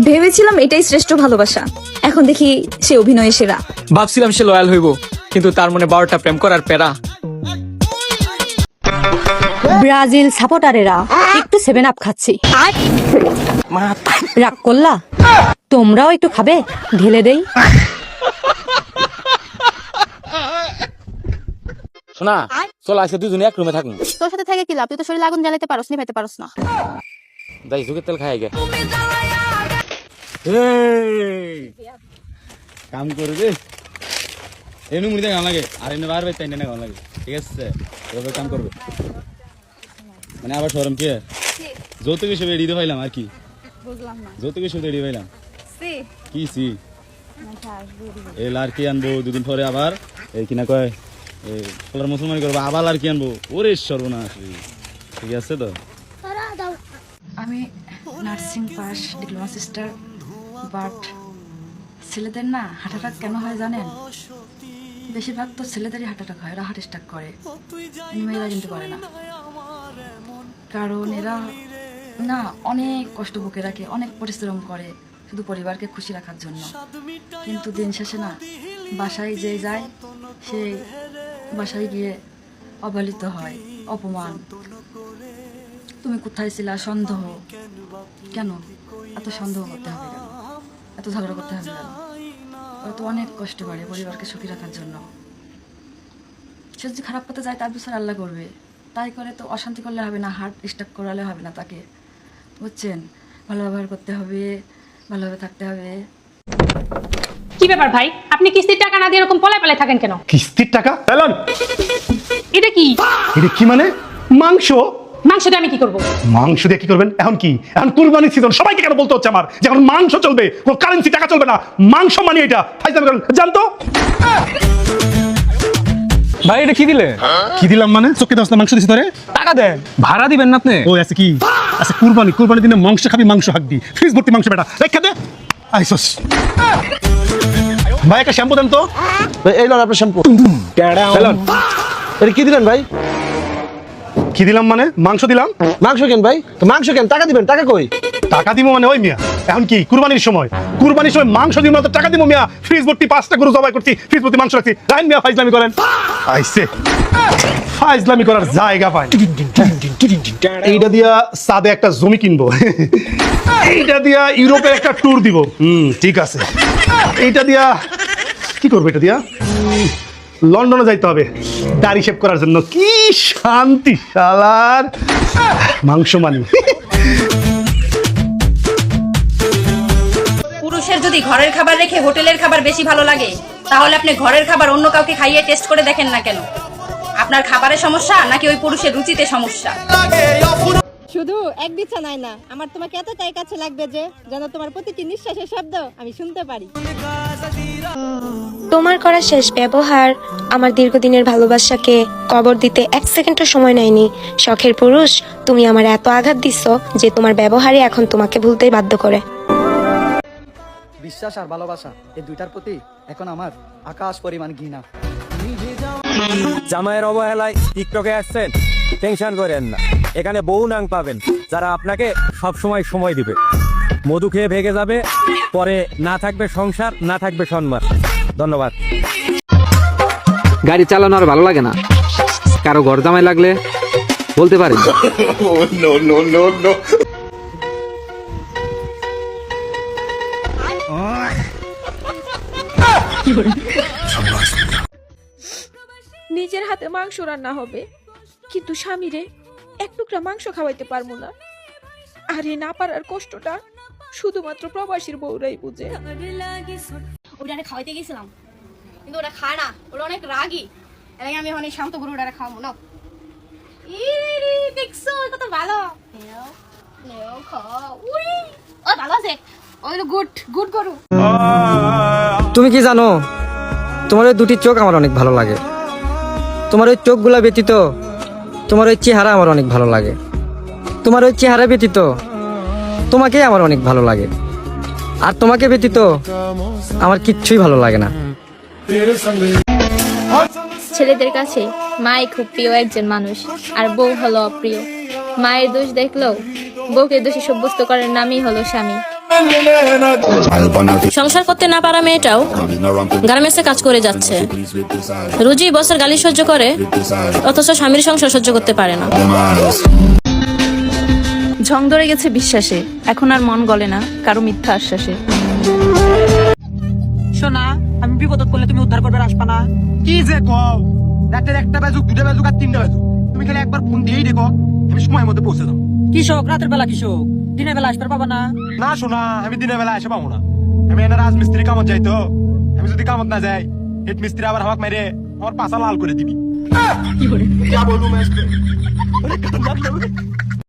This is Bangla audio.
ভেবেছিলাম এটাই শ্রেষ্ঠ ভালোবাসা, এখন দেখি সে অভিনয়ে সেরা। ভাবছিলাম সে লয়াল হইব, কিন্তু তার মনে 12টা প্রেম করার প্যারা। ব্রাজিল সাপোর্টারেরা একটু 7 আপ খাচ্ছি। রাগ করলা? তোমরাও একটু খাবে? ঢেলে দেই। শোনা, চল আজকে দুজনে এক রুমে থাকুন। তোর সাথে থেকে কি লাভ? তুই তো শরীরে আগুন জ্বালাতে পারোস, নিভাইতে পারোস না। যাই যুগের তেল খাই গে। কাম করবে এমনি মুড়ি গান লাগে, আর এনে বার বাইতে না গান লাগে, ঠিক আছে? এভাবে কাম করবে মানে আবার শরম কি যৌতুক হিসেবে এড়িয়ে পাইলাম আর কি, বুঝলাম না। যৌতুক হিসেবে এড়িয়ে পাইলাম কি সি এই লাড়কি আনবো দুদিন পরে, আবার এই কিনা কয় এই সোলার মুসলমানি করবো, আবার লাড়কি আনবো। ওরে সর্বনাশ, ঠিক আছে তো? আমি nursing pass, diploma sister, but ছেলেদের না হার্ট অ্যাটাক কেন হয় জানেন? বেশিরভাগ তো ছেলেদেরই হার্ট অ্যাটাক হয়, এরা হার্ট অ্যাটাক করে, মেয়েরা কিন্তু করে না। কারণ এরা না অনেক কষ্ট বুকে রাখে, অনেক পরিশ্রম করে শুধু পরিবারকে খুশি রাখার জন্য, কিন্তু দিন শেষে না বাসায় যে যায় সেই বাসায় গিয়ে অবহেলিত হয়, অপমান। তুমি কোথায় ছিলা? সন্দেহ কেন? এত সন্দেহ করতে হবে কেন? এত ঝগড়া করতে হবে কেন? ওরা তো অনেক কষ্ট করে পরিবারকে সুখী রাখার জন্য। সে যদি খারাপ করতে যায় তার বিচার আল্লাহ করবে, তাই করে তো অশান্তি করলে হবে না, হার্ট স্ট্রোক করালে হবে না তাকে, বুঝছেন? ভালো ব্যবহার করতে হবে, ভালোভাবে থাকতে হবে। কি ব্যাপার ভাই, আপনি কিস্তির টাকা না দিয়ে এরকম পলায় পালায় থাকেন কেন? কিস্তির টাকা এলান? এটা কি? এটা কি মানে? মাংস? মাংস দিয়ে আমি কি করব? মাংস দিয়ে কি করবেন? এখন কি? এখন কুরবানির সিজন, সবাইকে কেন বলতে হচ্ছে আমার যে এখন মাংস চলবে, কোনো কারেন্সি টাকা চলবে না, মাংস মানে এটা ফাইজান করেন জানতো? ভাই এটা কি দিলে? কি দিলাম মানে? চোখে দশ মাংস দিছি ধরে টাকা দেন, ভাড়া দিবেন না আপনি? ও আছে কি? আচ্ছা কুরবানি দিনে মাংস খাবি, মাংস হাঁকবি, ফ্রিজ ভর্তি মাংস বেটা রেখে দে। আইসস ভাই একটা শ্যাম্পু দেন তো। এই লন আপনার শ্যাম্পু। এটা কি দিলেন ভাই? কি দিলাম মানে? মাংস দিলাম। মাংস কেন ভাই? তো মাংস কেন? টাকা দিবেন, টাকা কই? টাকা দিব মানে? ওই মিয়া এখন কি কুরবানির সময় মাংস দিব না তো টাকা দিব মিয়া? ফ্রিজ ভর্তি 5টা গরু জবাই করছি, ফ্রিজ ভর্তি মাংস রাখছি, রাইন মিয়া ফাইজলামি করেন। আইসে ফাইজলামি করার জায়গা পাই। এইটা দিয়া সাদে একটা জমি কিনবো, এইটা দিয়া ইউরোপের একটা ট্যুর দিব। ঠিক আছে। এইটা দিয়া কি করবো? এটা দিয়া লন্ডনে যাইতে হবে দাড়ি শেভ করার জন্য। কি শান্তি শালার মাংস মানি। পুরুষের যদি ঘরের খাবার রেখে হোটেলের খাবার বেশি ভালো লাগে, তাহলে আপনি ঘরের খাবার অন্য কাউকে খাইয়ে টেস্ট করে দেখেন না কেন? আপনার খাবারের সমস্যা নাকি ওই পুরুষের রুচিতে সমস্যা? শুধু এক বিছানায় না, আমার তোমাকে এতটাই কাছে লাগবে যে যেন তোমার প্রতিটি নিঃশ্বাসের শব্দ আমি শুনতে পারি। তোমার করা শেষ ব্যবহার আমার দীর্ঘদিনের ভালোবাসাকে কবর দিতে 1 সেকেন্ডও সময় নেয়নি। শখের পুরুষ, তুমি আমার এত আঘাত দিছো যে তোমার ব্যবহারই এখন তোমাকে ভুলতে বাধ্য করে। বিশ্বাস আর ভালোবাসা এই দুইটার প্রতি এখন আমার আকাশ পরিমাণ ঘৃণা। জামাইয়ের অবহেলায় টিকটকে আসছেন, টেনশন করেন না, এখানে বহু নাং পাবেন যারা আপনাকে সব সময় দিবে। মধু খেয়ে ভেগে যাবে, পরে না থাকবে সংসার, না থাকবে সম্মান। ধন্যবাদ। গাড়ি চালানো আর ভালো লাগে না, কারো ঘর জামাই লাগলে বলতে পারেন। নিজের হাতে মাংস রান্না হবে, কিন্তু স্বামীরে এক টুকরা মাংস খাওয়াইতে পারবো না। আর এই না পারার কষ্টটা শুধুমাত্র প্রবাসীর বউরাই বুঝে। ওটা খাওয়াইতে গেছিলাম, কিন্তু ওটা খায় না, ওটা অনেক রাগী। এর আগে আমি অনেক শান্ত করে ওটা খাওয়াবো না। দেখছো কত ভালো, ভালো আছে, গুড করু। তুমি কি জানো, তোমার ওই দুটি চোখ আমার অনেক ভালো লাগে। তোমার ওই চোখগুলা ব্যতীত তোমার ওই চেহারা আমার অনেক ভালো লাগে। তোমার ওই চেহারা ব্যতীত তোমাকেই আমার অনেক ভালো লাগে। আর তোমাকে ব্যতীত আমার কিচ্ছুই ভালো লাগে না। ছেলেদের কাছে মাই খুব প্রিয় একজন মানুষ, আর বউ হলো অপ্রিয়। মায়ের দোষ দেখলেও বউকে দোষী সাব্যস্ত করার নামই হলো স্বামী। সংসার করতে না পারা মেয়েটাও গার্মেন্টসে কাজ করে যাচ্ছে, রোজই বসের গালি সহ্য করে, অথচ স্বামীর সংসার সহ্য করতে পারে না। ঝং ধরে গেছে বিশ্বাসে, এখন আর মন গলে না কারো মিথ্যা আশ্বাসে। শোনা, আমি বিপদত করলে তুমি উদ্ধার করবে আসবা না? কি যে কও, রাতের 1টা বাজুক 2টা বাজুক আর 3টা বাজুক, তুমি খালি একবার ফোন দিয়েই দেখো, আমি সময়ের মধ্যে পৌঁছে যাবো। কৃষক রাতের বেলা কৃষক, দিনের বেলা আসবার পাবা না? না শোনা, আমি দিনের বেলা এসে পাবো না, আমি এনে রাজমিস্ত্রি কামত যাই তো, আমি যদি কামত না যাই হেড মিস্ত্রি আবার হামাক মেরে আমার পাছা লাল করে দিবি। কি বলবো